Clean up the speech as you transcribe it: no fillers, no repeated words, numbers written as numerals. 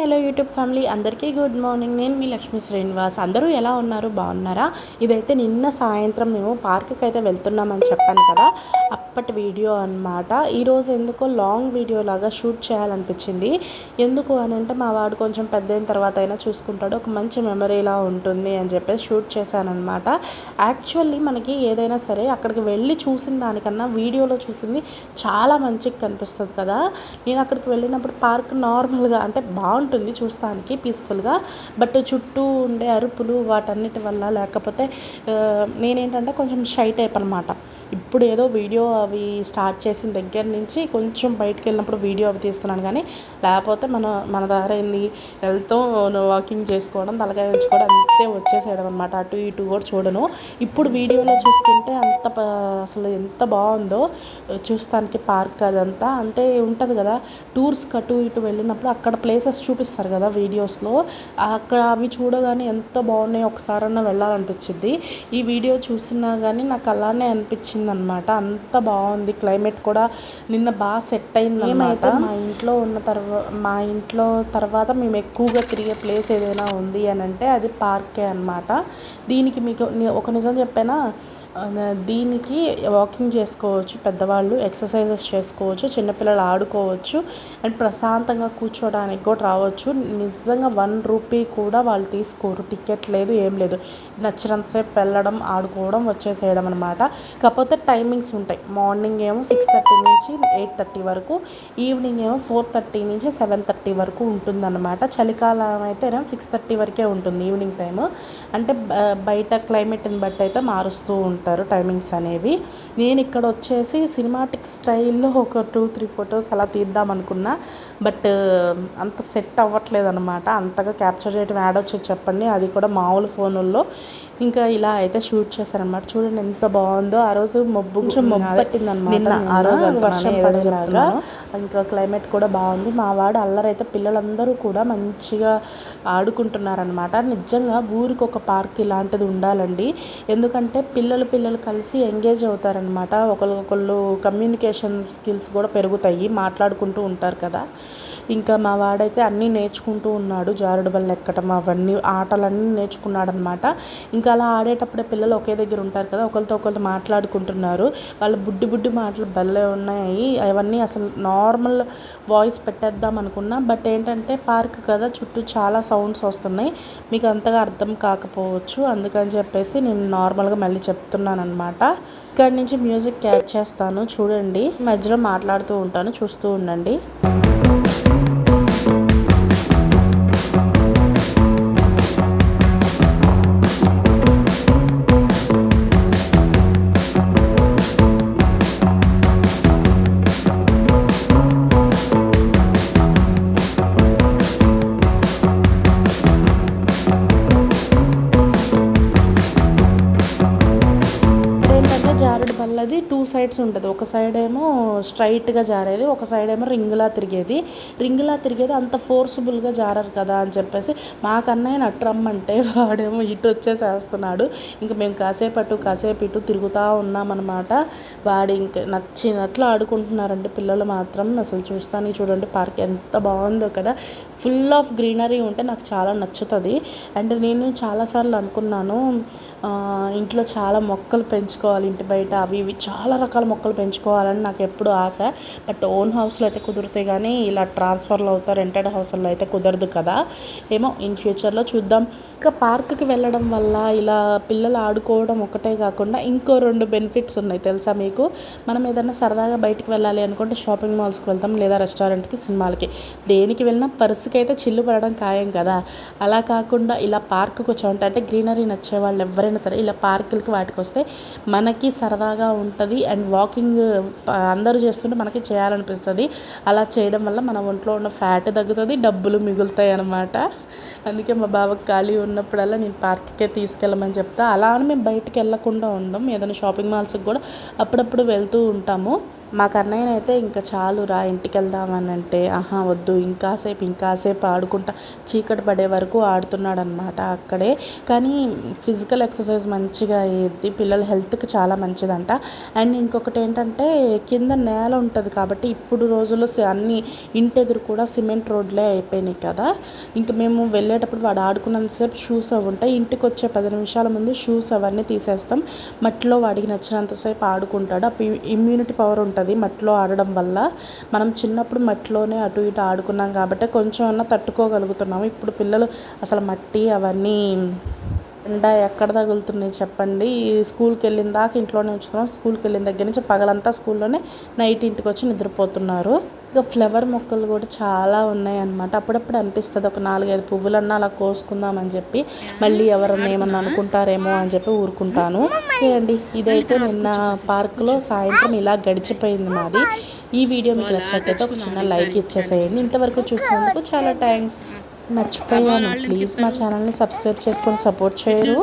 Hello YouTube family అందరికీ good morning. నేను మీ లక్ష్మీ శ్రీనివాస్. అందరూ ఎలా ఉన్నారు? బాగున్నారా? ఇదైతే నిన్న సాయంత్రం మేము పార్క్కి అయితే వెళ్తున్నామని చెప్పాను కదా, అప్పటి వీడియో అనమాట. ఈరోజు ఎందుకో లాంగ్ వీడియో లాగా షూట్ చేయాలనిపించింది. ఎందుకు అని అంటే మా వాడు కొంచెం పెద్ద అయిన తర్వాత అయినా చూసుకుంటాడు, ఒక మంచి మెమరీలా ఉంటుంది అని చెప్పేసి షూట్ చేశానమాట. యాక్చువల్లీ మనకి ఏదైనా సరే అక్కడికి వెళ్ళి చూసిన దానికన్నా వీడియోలో చూసింది చాలా మంచిగా కనిపిస్తుంది కదా. నేను అక్కడికి వెళ్ళినప్పుడు పార్క్ నార్మల్గా అంటే బాగుంటుంది చూస్తానికి పీస్ఫుల్గా, బట్ చుట్టూ ఉండే అరుపులు వాటన్నిటి వల్ల, లేకపోతే నేనేంటంటే కొంచెం షై టైప్ అనమాట. ఇప్పుడు ఏదో వీడియో అవి స్టార్ట్ చేసిన దగ్గర నుంచి కొంచెం బయటకు వెళ్ళినప్పుడు వీడియో అవి తీస్తున్నాను, కానీ లేకపోతే మన దారి ఏంది, వెళ్తాం వాకింగ్ చేసుకోవడం, తలకాయ ఉంచుకోవడం, అంతే వచ్చేసేయడం అనమాట. అటు ఇటు కూడా చూడను. ఇప్పుడు వీడియోలో చూస్తుంటే అసలు ఎంత బాగుందో చూస్తానికి పార్క్. అదంతా అంటే ఉంటుంది కదా, టూర్స్కి అటు ఇటు వెళ్ళినప్పుడు అక్కడ ప్లేసెస్ చూపిస్తారు కదా వీడియోస్లో, అక్కడ అవి చూడగానే ఎంత బాగున్నాయి, ఒకసారన్నా వెళ్ళాలనిపించింది. ఈ వీడియో చూసినా కానీ నాకు అలానే అనిపించింది అనమాట. అంత బాగుంది. క్లైమేట్ కూడా నిన్న బాగా సెట్ అయింది అనమాట. మా ఇంట్లో తర్వాత మేము ఎక్కువగా తిరిగే ప్లేస్ ఏదైనా ఉంది అని అంటే అది పార్కే అనమాట. దీనికి మీకు ఒక నిజం చెప్పానా, దీనికి వాకింగ్ చేసుకోవచ్చు, పెద్దవాళ్ళు ఎక్సర్సైజెస్ చేసుకోవచ్చు, చిన్నపిల్లలు ఆడుకోవచ్చు, అండ్ ప్రశాంతంగా కూర్చోడానికి కూడా రావచ్చు. నిజంగా 1 రూపీ కూడా వాళ్ళు తీసుకోరు. టికెట్ లేదు, ఏం లేదు. నచ్చినంతసేపు వెళ్ళడం, ఆడుకోవడం, వచ్చేసేయడం అనమాట. కాకపోతే టైమింగ్స్ ఉంటాయి. మార్నింగ్ ఏమో 6:30 నుంచి 8:30 వరకు, ఈవినింగ్ ఏమో 4:30 నుంచి 7:30 వరకు ఉంటుందన్నమాట. చలికాలం అయితే 6:30 వరకే ఉంటుంది ఈవినింగ్ టైము. అంటే బయట క్లైమేట్ని బట్టి అయితే మారుస్తూ ఉంటారు టైమింగ్స్ అనేవి. నేను ఇక్కడ వచ్చేసి సినిమాటిక్ స్టైల్లో ఒక 2-3 ఫొటోస్ అలా తీద్దాం అనుకున్నా, బట్ అంత సెట్ అవ్వట్లేదు అనమాట. అంతగా క్యాప్చర్ చేయడం యాడ్ వచ్చేది చెప్పండి, అది కూడా మామూలు ఫోనుల్లో. ఇంకా ఇలా అయితే షూట్ చేశారనమాట. చూడండి ఎంత బాగుందో. ఆ రోజు కొంచెం మబ్బు పట్టిందనమాట. ఆ రోజు వర్షం పడేలాగా. ఇంకా క్లైమేట్ కూడా బాగుంది. మా వాడు అల్లరైతే పిల్లలందరూ కూడా మంచిగా ఆడుకుంటున్నారనమాట. నిజంగా ఊరికి ఒక పార్క్ ఇలాంటిది ఉండాలండి. ఎందుకంటే పిల్లలు కలిసి ఎంగేజ్ అవుతారనమాట. ఒకళ్ళు కమ్యూనికేషన్ స్కిల్స్ కూడా పెరుగుతాయి, మాట్లాడుకుంటూ ఉంటారు కదా. ఇంకా మా వాడైతే అన్నీ నేర్చుకుంటూ ఉన్నాడు. జారుడు బల్ల ఎక్కడం, అవన్నీ ఆటలన్నీ నేర్చుకున్నాడు అనమాట. ఇంకా అలా ఆడేటప్పుడే పిల్లలు ఒకే దగ్గర ఉంటారు కదా, ఒకరితో ఒకరు మాట్లాడుకుంటున్నారు. వాళ్ళ బుడ్డి మాటలు భలే ఉన్నాయి. అవన్నీ అసలు నార్మల్ వాయిస్ పెట్టేద్దాం అనుకున్నా, బట్ ఏంటంటే పార్క్ కదా, చుట్టూ చాలా సౌండ్స్ వస్తున్నాయి, మీకు అంతగా అర్థం కాకపోవచ్చు. అందుకని చెప్పేసి నేను నార్మల్గా మళ్ళీ చెప్తున్నాను అనమాట. ఇక్కడి నుంచి మ్యూజిక్ యాడ్ చేస్తాను చూడండి, మధ్యలో మాట్లాడుతూ ఉంటాను, చూస్తూ ఉండండి. జారుడు బల్లది 2 సైడ్స్ ఉంటుంది. ఒక సైడ్ ఏమో స్ట్రైట్గా జారేది, ఒక సైడ్ ఏమో రింగ్లా తిరిగేది. అంత ఫోర్సుబుల్గా జారరు కదా అని చెప్పేసి మా కన్నయ్య నట్టు రమ్మంటే వాడేమో ఇటు వచ్చేసేస్తున్నాడు. ఇంక మేము కాసేపు ఇటు తిరుగుతూ ఉన్నామన్నమాట. వాడు ఇంక నచ్చినట్లు ఆడుకుంటున్నారండి పిల్లలు మాత్రం. అసలు చూస్తాను చూడండి, పార్క్ ఎంత బాగుందో కదా. ఫుల్ ఆఫ్ గ్రీనరీ ఉంటే నాకు చాలా నచ్చుతుంది. అండ్ నేను చాలాసార్లు అనుకున్నాను, ఇంట్లో చాలా మొక్కలు పెంచుకోవాలి, ఇంటి బయట అవి ఇవి చాలా రకాల మొక్కలు పెంచుకోవాలని నాకు ఎప్పుడు ఆశ. బట్ ఓన్ హౌస్లో అయితే కుదిరితే కానీ, ఇలా ట్రాన్స్ఫర్లో అవుతారు, రెంటెడ్ హౌస్లో అయితే కుదరదు కదా. ఏమో ఇన్ ఫ్యూచర్లో చూద్దాం. ఇంకా పార్క్కి వెళ్ళడం వల్ల ఇలా పిల్లలు ఆడుకోవడం ఒకటే కాకుండా ఇంకో 2 బెనిఫిట్స్ ఉన్నాయి తెలుసా మీకు. మనం ఏదైనా సరదాగా బయటికి వెళ్ళాలి అనుకుంటే షాపింగ్ మాల్స్కి వెళ్తాం, లేదా రెస్టారెంట్కి, సినిమాలకి, దేనికి వెళ్ళినా పర్సుకి అయితే చిల్లు పడడం ఖాయం కదా. అలా కాకుండా ఇలా పార్క్కి వచ్చామంటే, అంటే గ్రీనరీ నచ్చే వాళ్ళు ఎవరైనా సరే ఇలా పార్కులకి వాటికి వస్తే మనకి సరదాగా ఉంటుంది. అండ్ వాకింగ్ అందరూ చేస్తుంటే మనకి చేయాలనిపిస్తుంది. అలా చేయడం వల్ల మన ఒంట్లో ఉన్న ఫ్యాట్ తగ్గుతుంది, డబ్బులు మిగులుతాయి అన్నమాట. అందుకే మా బావకి ఖాళీ ఉన్నప్పుడల్లా నేను పార్క్కే తీసుకెళ్ళమని చెప్తా. అలా అని మేము బయటికి వెళ్ళకుండా ఉండం, ఏదైనా షాపింగ్ మాల్స్కి కూడా అప్పుడప్పుడు వెళ్తూ ఉంటాము. మా కన్నయ్యనైతే ఇంకా చాలురా ఇంటికి వెళ్దామని అంటే ఆహా వద్దు ఇంకాసేపు ఆడుకుంటా చీకటి పడే వరకు ఆడుతున్నాడు అనమాట అక్కడే. కానీ ఫిజికల్ ఎక్సర్సైజ్ మంచిగా అయ్యేది, పిల్లల హెల్త్కి చాలా మంచిదంట. అండ్ ఇంకొకటి ఏంటంటే కింద నేల ఉంటుంది కాబట్టి ఇప్పుడు రోజుల్లో అన్ని ఇంటి ఎదురు కూడా సిమెంట్ రోడ్లే అయిపోయినాయి కదా. ఇంకా మేము వెళ్ళేటప్పుడు వాడు ఆడుకున్నంతసేపు షూస్ అవి ఉంటాయి, ఇంటికి వచ్చే 10 నిమిషాల ముందు షూస్ అవన్నీ తీసేస్తాం. మట్టిలో వాడికి నచ్చినంతసేపు ఆడుకుంటాడు. అప్పుడు ఇమ్యూనిటీ పవర్ ఉంటుంది మట్టిలో ఆడడం వల్ల. మనం చిన్నప్పుడు మట్టిలోనే అటు ఇటు ఆడుకున్నాం కాబట్టి కొంచెం అన్నా తట్టుకోగలుగుతున్నాము. ఇప్పుడు పిల్లలు అసలు మట్టి అవన్నీ ఎండ ఎక్కడ తగులుతున్నాయి చెప్పండి. స్కూల్కి వెళ్ళిన దాకా ఇంట్లోనే ఉంచుతున్నాం, స్కూల్కి వెళ్ళిన దగ్గర నుంచి పగలంతా స్కూల్లోనే, నైట్ ఇంటికి వచ్చి నిద్రపోతున్నారు. ఇంకా ఫ్లవర్ మొక్కలు కూడా చాలా ఉన్నాయి అన్నమాట. అప్పుడప్పుడు అనిపిస్తుంది ఒక 4-5 పువ్వులన్నా అలా కోసుకుందామని చెప్పి, మళ్ళీ ఎవరన్నా ఏమన్నా అనుకుంటారేమో అని చెప్పి ఊరుకుంటాను. అండి ఇదైతే నిన్న పార్కులో సాయంత్రం ఇలా గడిచిపోయింది మాది. ఈ వీడియో మీకు నచ్చినట్లయితే ఒక చిన్న లైక్ ఇచ్చేసేయండి. ఇంతవరకు చూసినందుకు చాలా థ్యాంక్స్. మర్చిపోయాను, ప్లీజ్ మా ఛానల్ని సబ్స్క్రైబ్ చేసుకొని సపోర్ట్ చేయరు.